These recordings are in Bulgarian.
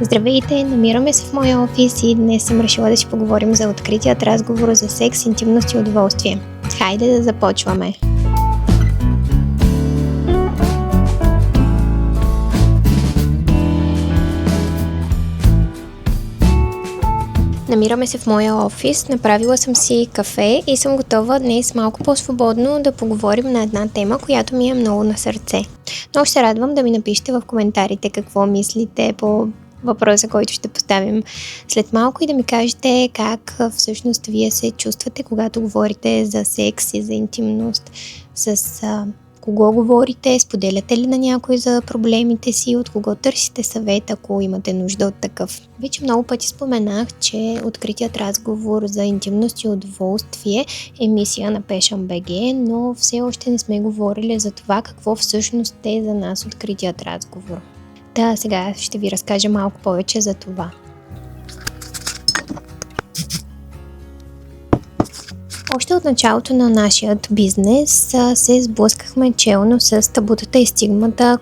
Здравейте, намираме се в моя офис и днес съм решила да си поговорим за откритият разговор за секс, интимност и удоволствие. Хайде да започваме! Намираме се в моя офис, направила съм си кафе и съм готова днес малко по-свободно да поговорим на една тема, която ми е много на сърце. Много ще се радвам да ми напишете в коментарите какво мислите по въпроса, който ще поставим след малко и да ми кажете как всъщност вие се чувствате, когато говорите за секс и за интимност, с кого говорите, споделяте ли на някой за проблемите си, от кого търсите съвет, ако имате нужда от такъв. Вече много пъти споменах, че откритият разговор за интимност и удоволствие е мисия на Passion.bg, но все още не сме говорили за това какво всъщност е за нас откритият разговор. Да, сега ще ви разкажа малко повече за това. Още от началото на нашия бизнес се сблъскахме челно с табутата и стигмата,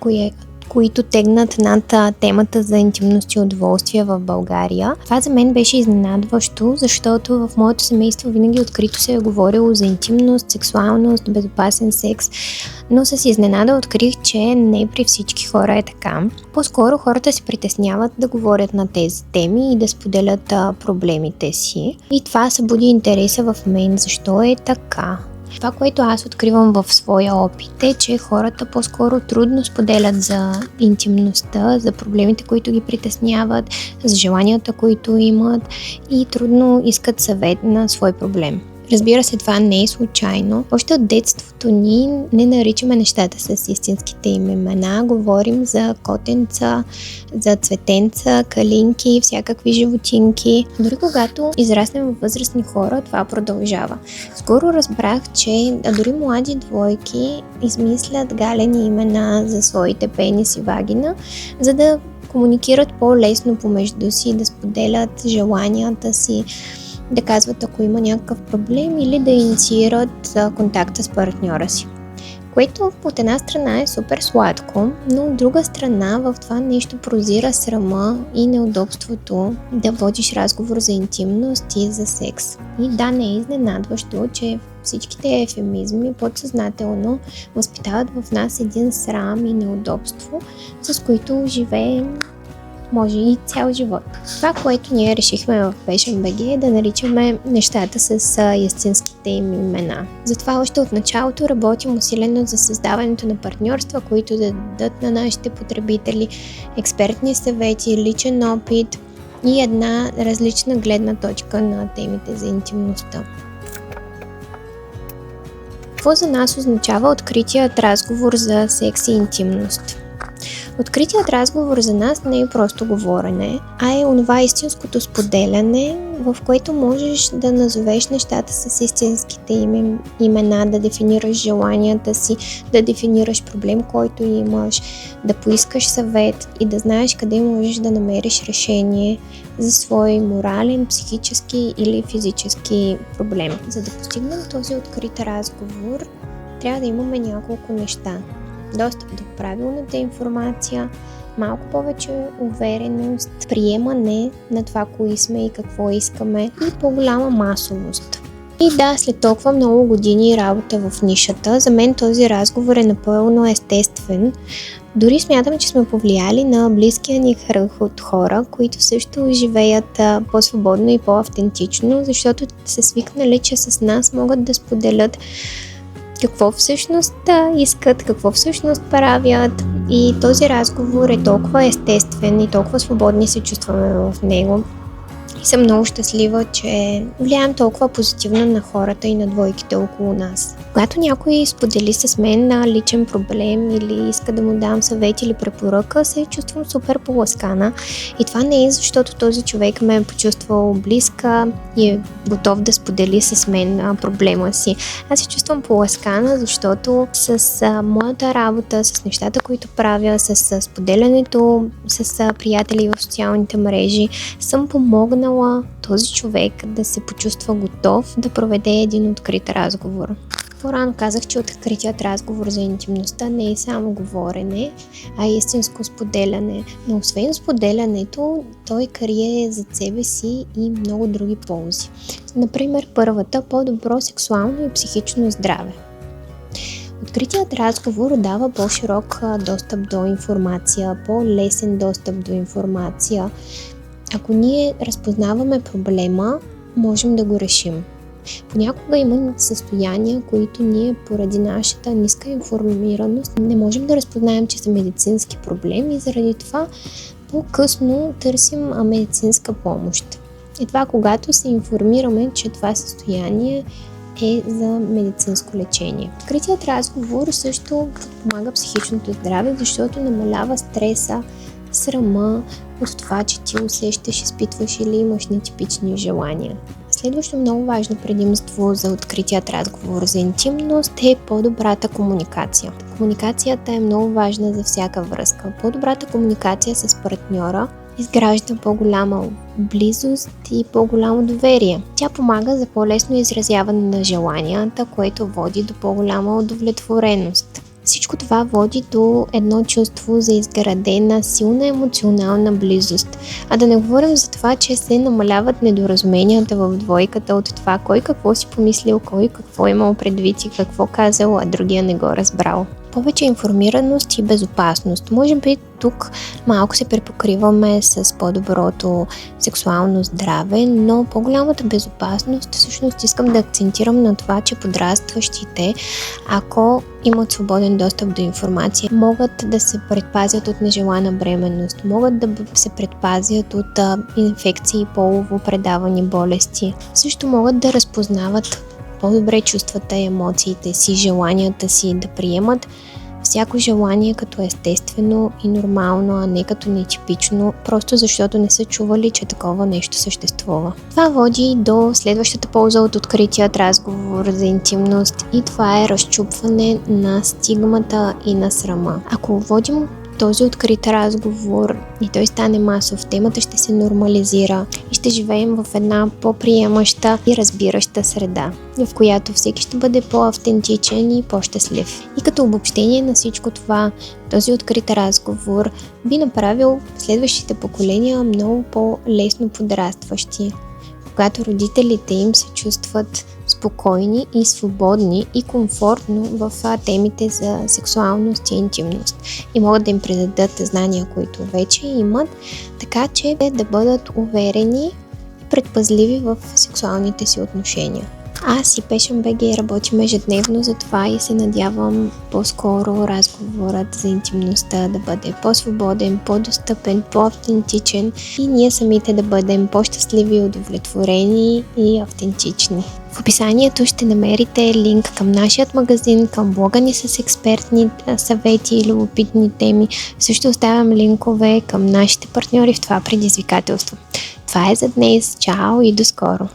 които тегнат над темата за интимност и удоволствие в България. Това за мен беше изненадващо, защото в моето семейство винаги открито се е говорило за интимност, сексуалност, безопасен секс, но с изненада открих, че не при всички хора е така. По-скоро хората се притесняват да говорят на тези теми и да споделят проблемите си. И това събуди интереса в мен, защо е така. Това, което аз откривам в своя опит е, че хората по-скоро трудно споделят за интимността, за проблемите, които ги притесняват, за желанията, които имат и трудно искат съвет на свой проблем. Разбира се, това не е случайно. Още от детството ни не наричаме нещата с истинските им имена. Говорим за котенца, за цветенца, калинки, всякакви животинки. Дори когато израснем във възрастни хора, това продължава. Скоро разбрах, че дори млади двойки измислят галени имена за своите пенис и вагина, за да комуникират по-лесно помежду си, да споделят желанията си, да казват ако има някакъв проблем или да инициират контакта с партньора си. Което от една страна е супер сладко, но от друга страна в това нещо прозира срама и неудобството да водиш разговор за интимност и за секс. И да, не е изненадващо, че всичките ефемизми подсъзнателно възпитават в нас един срам и неудобство, с които живеем може и цял живот. Това, което ние решихме в Passion.bg е да наричаме нещата с истинските им имена. Затова още от началото работим усилено за създаването на партньорства, които да дадат на нашите потребители експертни съвети, личен опит и една различна гледна точка на темите за интимността. Какво за нас означава откритият разговор за секс и интимност? Откритият разговор за нас не е просто говорене, а е онова истинското споделяне, в което можеш да назовеш нещата с истинските им имена, да дефинираш желанията си, да дефинираш проблем, който имаш, да поискаш съвет и да знаеш къде можеш да намериш решение за свой морален, психически или физически проблем. За да постигнем този открит разговор, трябва да имаме няколко неща. Достъп до правилната информация, малко повече увереност, приемане на това, кои сме и какво искаме и по-голяма масовост. И да, след толкова много години работа в нишата, за мен този разговор е напълно естествен. Дори смятам, че сме повлияли на близкия ни кръг от хора, които също живеят по-свободно и по-автентично, защото се свикнали, че с нас могат да споделят какво всъщност искат, какво всъщност правят и този разговор е толкова естествен и толкова свободни се чувстваме в него. И съм много щастлива, че влияем толкова позитивно на хората и на двойките около нас. Когато някой сподели с мен на личен проблем или иска да му дам съвет или препоръка, се чувствам супер поласкана. И това не е защото този човек ме е почувствал близка и е готов да сподели с мен проблема си. Аз се чувствам поласкана, защото с моята работа, с нещата, които правя, с споделянето с приятели в социалните мрежи, съм помогнала този човек да се почувства готов да проведе един открит разговор. По-рано казах, че откритият разговор за интимността не е само говорене, а истинско споделяне. Но освен споделянето, той крие зад себе си и много други ползи. Например, първата – по-добро сексуално и психично здраве. Откритият разговор дава по-широк достъп до информация, по-лесен достъп до информация. Ако ние разпознаваме проблема, можем да го решим. Понякога има състояния, които ние поради нашата ниска информираност не можем да разпознаем, че са медицински проблеми и заради това по-късно търсим медицинска помощ. Едва когато се информираме, че това състояние е за медицинско лечение. Откритият разговор също помага психичното здраве, защото намалява стреса, срама от това, че ти усещаш, изпитваш или имаш нетипични желания. Следващо много важно предимство за откритият разговор за интимност е по-добрата комуникация. Комуникацията е много важна за всяка връзка. По-добрата комуникация с партньора изгражда по-голяма близост и по-голямо доверие. Тя помага за по-лесно изразяване на желанията, което води до по-голяма удовлетвореност. Всичко това води до едно чувство за изградена, силна емоционална близост. А да не говорим за това, че се намаляват недоразуменията в двойката от това кой какво си помислил, кой какво имал предвид и какво казал, а другия не го разбрал. Повече информираност и безопасност. Може би тук малко се препокриваме с по-доброто сексуално здраве, но по-голямата безопасност всъщност искам да акцентирам на това, че подрастващите, ако имат свободен достъп до информация, могат да се предпазят от нежелана бременност, могат да се предпазят от инфекции, полово предавани болести. Също могат да разпознават по-добре чувствата и емоциите си, желанията си, да приемат всяко желание като естествено и нормално, а не като нетипично, просто защото не са чували, че такова нещо съществува. Това води до следващата полза от откритият разговор за интимност и това е разчупване на стигмата и на срама. Ако водим този открит разговор и той стане масов, темата ще се нормализира и ще живеем в една по-приемаща и разбираща среда, в която всеки ще бъде по-автентичен и по-щастлив. И като обобщение на всичко това, този открит разговор би направил следващите поколения много по-лесно подрастващи, когато родителите им се чувстват спокойни и свободни и комфортно в темите за сексуалност и интимност и могат да им предадат знания, които вече имат, така че да бъдат уверени и предпазливи в сексуалните си отношения. Аз и Passion BG работим ежедневно за това и се надявам по-скоро разговорът за интимността да бъде по-свободен, по-достъпен, по-автентичен и ние самите да бъдем по-щастливи, удовлетворени и автентични. В описанието ще намерите линк към нашият магазин, към блога ни с експертни съвети и любопитни теми. Също оставям линкове към нашите партньори в това предизвикателство. Това е за днес. Чао и до скоро!